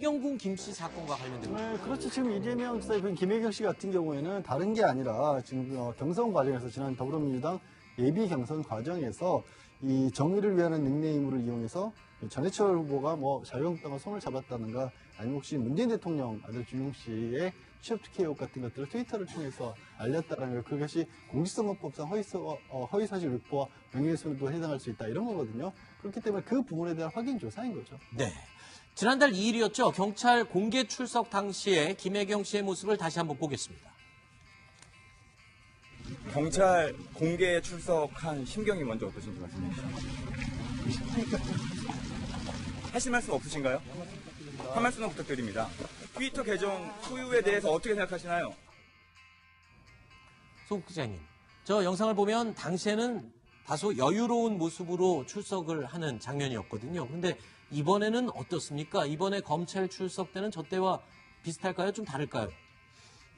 해경궁 김씨 사건과 관련된 네, 그렇죠. 지금 이재명 지사의 김혜경 씨 같은 경우에는 다른 게 아니라 지금 경선 과정에서 지난 더불어민주당 예비 경선 과정에서 이 정의를 위하는 닉네임을 이용해서 전해철 후보가 뭐 자유한국당과 손을 잡았다든가 아니면 혹시 문재인 대통령 아들 준용 씨의 취업 특혜 의혹 같은 것들을 트위터를 통해서 알렸다라는 거, 그것이 공직선거법상 허위사실 유포와 명예훼손도 해당할 수 있다 이런 거거든요. 그렇기 때문에 그 부분에 대한 확인 조사인 거죠. 네. 지난달 2일이었죠. 경찰 공개 출석 당시에 김혜경 씨의 모습을 다시 한번 보겠습니다. 경찰 공개 출석한 심경이 먼저 어떠신지 말씀해 주시죠. 하실 말씀 없으신가요? 한 말씀 부탁드립니다. 트위터 계정 소유에 대해서 어떻게 생각하시나요? 송 기자님, 저 영상을 보면 당시에는 다소 여유로운 모습으로 출석을 하는 장면이었거든요. 그런데 이번에는 어떻습니까? 이번에 검찰 출석 때는 저 때와 비슷할까요? 좀 다를까요?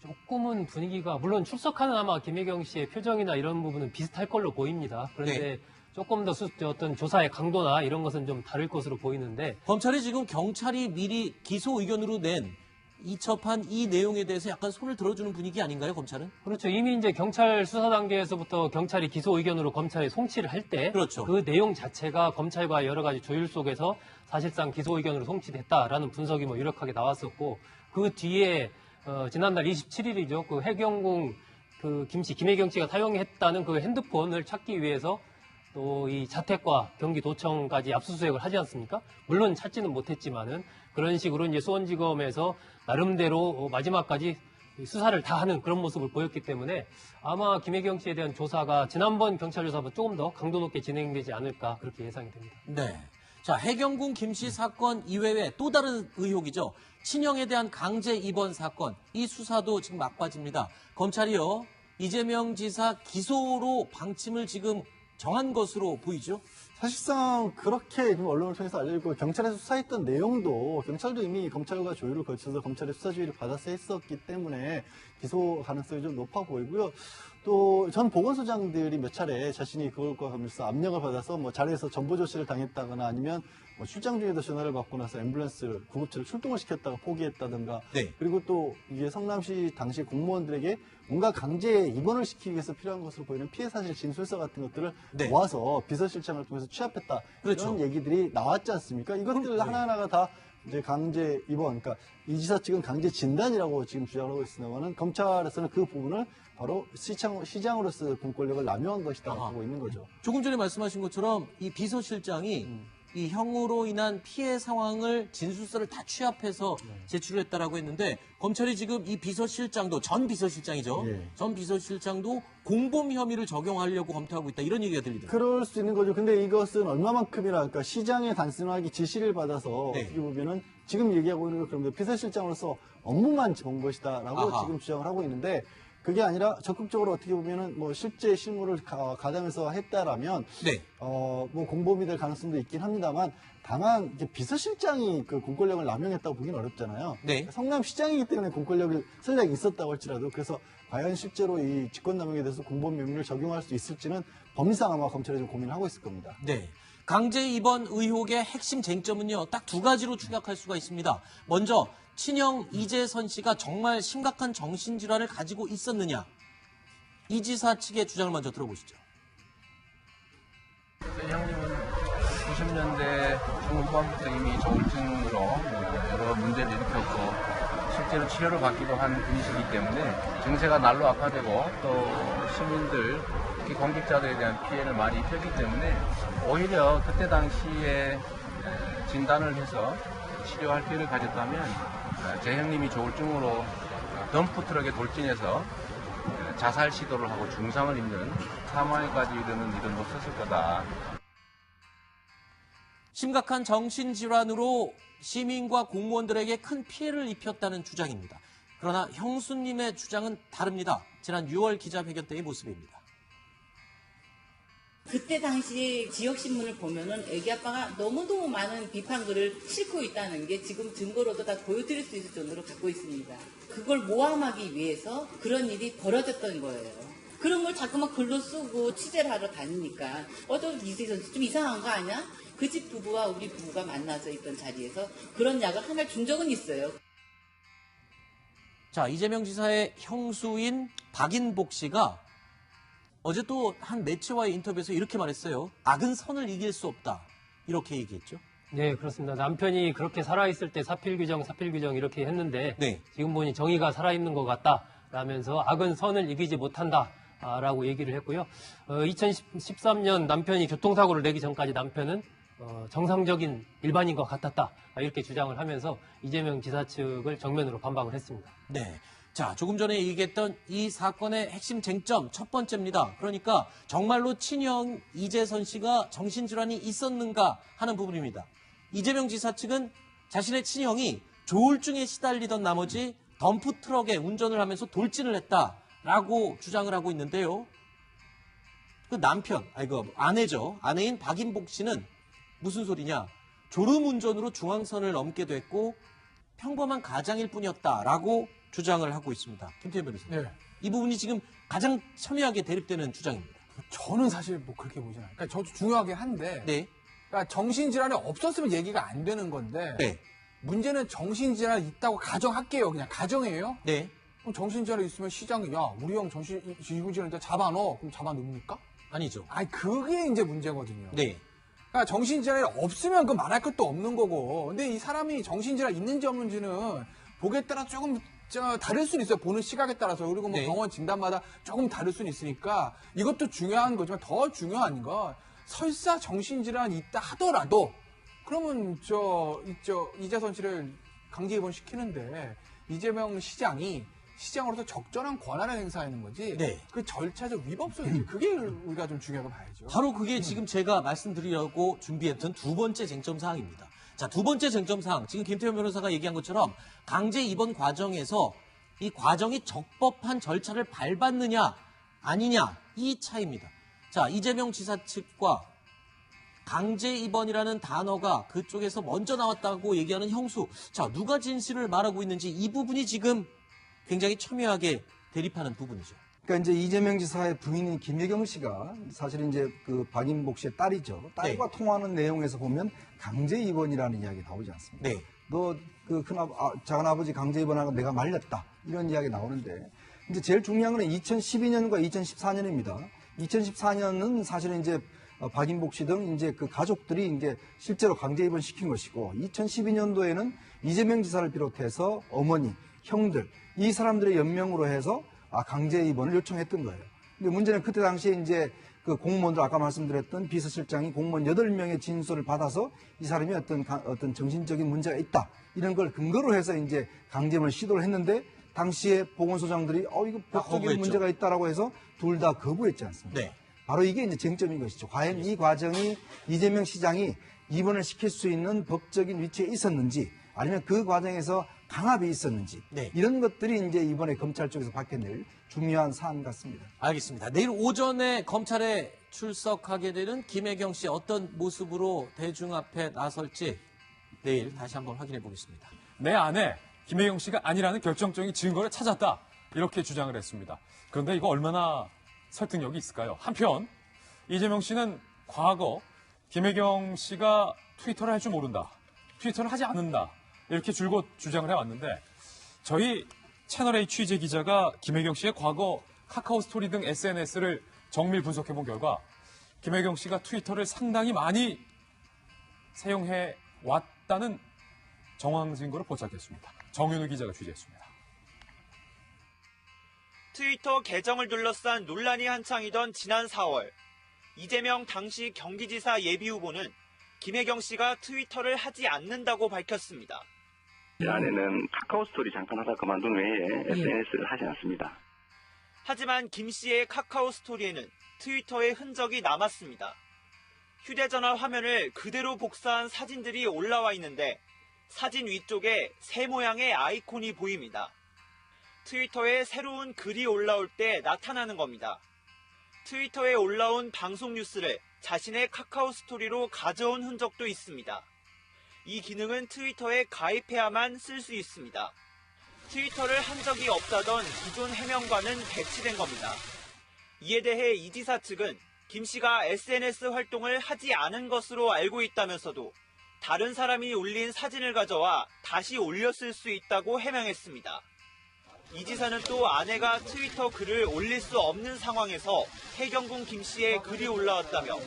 조금은 분위기가, 물론 출석하는 아마 김혜경 씨의 표정이나 이런 부분은 비슷할 걸로 보입니다. 그런데 네. 조금 더 어떤 조사의 강도나 이런 것은 좀 다를 것으로 보이는데, 검찰이 지금 경찰이 미리 기소 의견으로 낸 이첩한 이 내용에 대해서 약간 손을 들어주는 분위기 아닌가요, 검찰은? 그렇죠. 이미 이제 경찰 수사 단계에서부터 경찰이 기소 의견으로 검찰에 송치를 할 때, 그렇죠. 그 내용 자체가 검찰과 여러 가지 조율 속에서 사실상 기소 의견으로 송치됐다라는 분석이 뭐 유력하게 나왔었고, 그 뒤에 지난달 27일이죠. 그 해경궁 김혜경 씨가 사용했다는 그 핸드폰을 찾기 위해서 또 이 자택과 경기도청까지 압수수색을 하지 않습니까? 물론 찾지는 못했지만은 그런 식으로 이제 수원지검에서 나름대로 마지막까지 수사를 다 하는 그런 모습을 보였기 때문에 아마 김혜경 씨에 대한 조사가 지난번 경찰 조사보다 조금 더 강도 높게 진행되지 않을까 그렇게 예상이 됩니다. 네. 자, 해경궁 김씨 사건 이외에 또 다른 의혹이죠. 친형에 대한 강제 입원 사건. 이 수사도 지금 막바지입니다. 검찰이요, 이재명 지사 기소로 방침을 지금 정한 것으로 보이죠? 사실상 그렇게 지금 언론을 통해서 알려지고 경찰에서 수사했던 내용도 경찰도 이미 검찰과 조율을 거쳐서 검찰의 수사 지휘를 받아서 했었기 때문에 기소 가능성이 좀 높아 보이고요. 또 전 보건소장들이 몇 차례 자신이 그걸과 하면서 압력을 받아서 뭐 자리에서 전보 조치를 당했다거나 아니면 뭐 출장 중에도 전화를 받고 나서 앰뷸런스를 구급차를 출동을 시켰다가 포기했다든가. 네. 그리고 또 이게 성남시 당시 공무원들에게 뭔가 강제 입원을 시키기 위해서 필요한 것으로 보이는 피해 사실 진술서 같은 것들을 네. 모아서 비서실장을 통해서 취합했다. 그렇죠. 이런 얘기들이 나왔지 않습니까? 이것들 하나하나가 다 이제 강제 입원, 그러니까 이 지사 측은 강제 진단이라고 지금 주장을 하고 있습니다만은 검찰에서는 그 부분을 바로 시장으로서 공권력을 남용한 것이다라고 아하. 보고 있는 거죠. 조금 전에 말씀하신 것처럼 이 비서실장이 이 형으로 인한 피해 상황을 진술서를 다 취합해서 제출했다라고 했는데 검찰이 지금 이 비서실장도 전 비서실장이죠. 예. 전 비서실장도 공범 혐의를 적용하려고 검토하고 있다 이런 얘기가 들리더라고요. 그럴 수 있는 거죠. 근데 이것은 얼마만큼이나, 그러니까 시장에 단순하게 지시를 받아서 네. 어떻게 보면은 지금 얘기하고 있는 것 그런데 비서실장으로서 업무만 본 것이다라고 아하. 지금 주장을 하고 있는데 그게 아니라 적극적으로 어떻게 보면은 뭐 실제 실무를 가담해서 했다라면 네. 뭐 공범이 될 가능성도 있긴 합니다만 다만 이제 비서실장이 그 공권력을 남용했다고 보기는 어렵잖아요. 네. 성남시장이기 때문에 공권력이 설령 있었다고 할지라도 그래서 과연 실제로 이 직권남용에 대해서 공범 혐의를 적용할 수 있을지는 법리상 아마 검찰이 좀 고민을 하고 있을 겁니다. 네. 강제 입원 의혹의 핵심 쟁점은요, 딱 두 가지로 추격할 수가 있습니다. 먼저, 친형 이재선 씨가 정말 심각한 정신질환을 가지고 있었느냐. 이 지사 측의 주장을 먼저 들어보시죠. 형님은 90년대 중후반부터 이미 조울증으로 여러 문제를 일으켰고 실제로 치료를 받기도 한 분이시기 때문에 증세가 날로 악화되고 또 시민들, 특히 공직자들에 대한 피해를 많이 입혔기 때문에 오히려 그때 당시에 진단을 해서 치료할 기회를 가졌다면 제 형님이 조울증으로 덤프트럭에 돌진해서 자살 시도를 하고 중상을 입는 사망에까지 이르는 일은 없었을 거다. 심각한 정신질환으로 시민과 공무원들에게 큰 피해를 입혔다는 주장입니다. 그러나 형수님의 주장은 다릅니다. 지난 6월 기자회견 때의 모습입니다. 그때 당시 지역신문을 보면은 애기 아빠가 너무너무 많은 비판글을 싣고 있다는 게 지금 증거로도 다 보여드릴 수 있을 정도로 갖고 있습니다. 그걸 모함하기 위해서 그런 일이 벌어졌던 거예요. 그런 걸 자꾸만 글로 쓰고 취재를 하러 다니니까 좀 이재선 씨 좀 이상한 거 아니야? 그 집 부부와 우리 부부가 만나서 있던 자리에서 그런 약을 하나 준 적은 있어요. 자, 이재명 지사의 형수인 박인복 씨가 어제 또 한 매체와의 인터뷰에서 이렇게 말했어요. 악은 선을 이길 수 없다. 이렇게 얘기했죠. 네, 그렇습니다. 남편이 그렇게 살아있을 때 사필규정 이렇게 했는데 네. 지금 보니 정의가 살아있는 것 같다라면서 악은 선을 이기지 못한다라고 얘기를 했고요. 2013년 남편이 교통사고를 내기 전까지 남편은 정상적인 일반인과 같았다 이렇게 주장을 하면서 이재명 지사 측을 정면으로 반박을 했습니다. 네. 자, 조금 전에 얘기했던 이 사건의 핵심 쟁점 첫 번째입니다. 그러니까 정말로 친형 이재선 씨가 정신질환이 있었는가 하는 부분입니다. 이재명 지사 측은 자신의 친형이 조울증에 시달리던 나머지 덤프트럭에 운전을 하면서 돌진을 했다라고 주장을 하고 있는데요. 그 남편, 아내죠. 아내인 박인복 씨는 무슨 소리냐. 졸음운전으로 중앙선을 넘게 됐고 평범한 가장일 뿐이었다라고 주장을 하고 있습니다. 김태현 변호사님. 네. 이 부분이 지금 가장 첨예하게 대립되는 주장입니다. 저는 사실 뭐 그렇게 보진 않아요. 그러니까 저도 중요하긴 한데, 네. 그러니까 정신질환이 없었으면 얘기가 안 되는 건데, 네. 문제는 정신질환이 있다고 가정할게요. 그냥 가정이에요. 네. 그럼 정신질환이 있으면 시장이, 야, 우리 형 정신질환인데 잡아넣어. 그럼 잡아넣습니까? 아니죠. 아니, 그게 이제 문제거든요. 네. 그러니까 정신질환이 없으면 그 말할 것도 없는 거고. 근데 이 사람이 정신질환 있는지 없는지는 보기에 따라 조금 다를 수는 있어요. 보는 시각에 따라서. 그리고 뭐 네. 병원 진단마다 조금 다를 수는 있으니까 이것도 중요한 거지만 더 중요한 건 설사 정신질환이 있다 하더라도 그러면 이재선 씨를 강제 입원시키는데 이재명 시장이 시장으로서 적절한 권한을 행사하는 거지. 네. 그 절차적 위법성이지. 그게 우리가 좀 중요하다고 봐야죠. 바로 그게 지금 제가 말씀드리려고 준비했던 두 번째 쟁점 사항입니다. 자, 두 번째 쟁점 사항. 지금 김태현 변호사가 얘기한 것처럼 강제 입원 과정에서 이 과정이 적법한 절차를 밟았느냐 아니냐 이 차이입니다. 자, 이재명 지사 측과 강제 입원이라는 단어가 그쪽에서 먼저 나왔다고 얘기하는 형수. 자, 누가 진실을 말하고 있는지 이 부분이 지금 굉장히 첨예하게 대립하는 부분이죠. 그러니까 이제 이재명 지사의 부인인 김혜경 씨가 사실 이제 그 박인복 씨의 딸이죠. 딸과 통화하는 내용에서 보면 강제 입원이라는 이야기 나오지 않습니까? 네. 너 그 작은 아버지 강제 입원하고 내가 말렸다 이런 이야기 나오는데 이제 제일 중요한 건 2012년과 2014년입니다. 2014년은 사실은 이제 박인복 씨 등 이제 그 가족들이 이제 실제로 강제 입원 시킨 것이고 2012년도에는 이재명 지사를 비롯해서 어머니, 형들 이 사람들의 연명으로 해서 강제 입원을 요청했던 거예요. 근데 문제는 그때 당시에 이제 그 공무원들 아까 말씀드렸던 비서실장이 공무원 8명의 진술을 받아서 이 사람이 어떤 정신적인 문제가 있다. 이런 걸 근거로 해서 이제 강제 입원을 시도를 했는데 당시에 보건소장들이 이거 법적인 거부했죠. 문제가 있다라고 해서 둘 다 거부했지 않습니까? 네. 바로 이게 이제 쟁점인 것이죠. 과연 이 과정이 이재명 시장이 입원을 시킬 수 있는 법적인 위치에 있었는지 아니면 그 과정에서 강압이 있었는지 네. 이런 것들이 이제 이번에 검찰 쪽에서 밝혀낼 중요한 사안 같습니다. 알겠습니다. 내일 오전에 검찰에 출석하게 되는 김혜경 씨 어떤 모습으로 대중 앞에 나설지 내일 다시 한번 확인해 보겠습니다. 내 아내 김혜경 씨가 아니라는 결정적인 증거를 찾았다. 이렇게 주장을 했습니다. 그런데 이거 얼마나 설득력이 있을까요? 한편 이재명 씨는 과거 김혜경 씨가 트위터를 할 줄 모른다. 트위터를 하지 않는다. 이렇게 줄곧 주장을 해왔는데 저희 채널A 취재 기자가 김혜경 씨의 과거 카카오 스토리 등 SNS를 정밀 분석해본 결과 김혜경 씨가 트위터를 상당히 많이 사용해 왔다는 정황 증거를 포착했습니다. 정윤우 기자가 취재했습니다. 트위터 계정을 둘러싼 논란이 한창이던 지난 4월, 이재명 당시 경기지사 예비후보는 김혜경 씨가 트위터를 하지 않는다고 밝혔습니다. 제 아내는 카카오 스토리 잠깐 하다 그만둔 외에 SNS를 하지 않습니다. 하지만 김 씨의 카카오 스토리에는 트위터의 흔적이 남았습니다. 휴대전화 화면을 그대로 복사한 사진들이 올라와 있는데 사진 위쪽에 새 모양의 아이콘이 보입니다. 트위터에 새로운 글이 올라올 때 나타나는 겁니다. 트위터에 올라온 방송 뉴스를 자신의 카카오 스토리로 가져온 흔적도 있습니다. 이 기능은 트위터에 가입해야만 쓸 수 있습니다. 트위터를 한 적이 없다던 기존 해명과는 배치된 겁니다. 이에 대해 이 지사 측은 김 씨가 SNS 활동을 하지 않은 것으로 알고 있다면서도 다른 사람이 올린 사진을 가져와 다시 올렸을 수 있다고 해명했습니다. 이 지사는 또 아내가 트위터 글을 올릴 수 없는 상황에서 해경군 김 씨의 글이 올라왔다며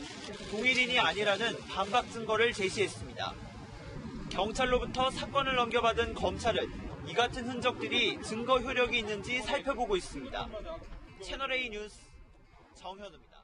동일인이 아니라는 반박 증거를 제시했습니다. 경찰로부터 사건을 넘겨받은 검찰은 이 같은 흔적들이 증거 효력이 있는지 살펴보고 있습니다. 채널A 뉴스 정현우입니다.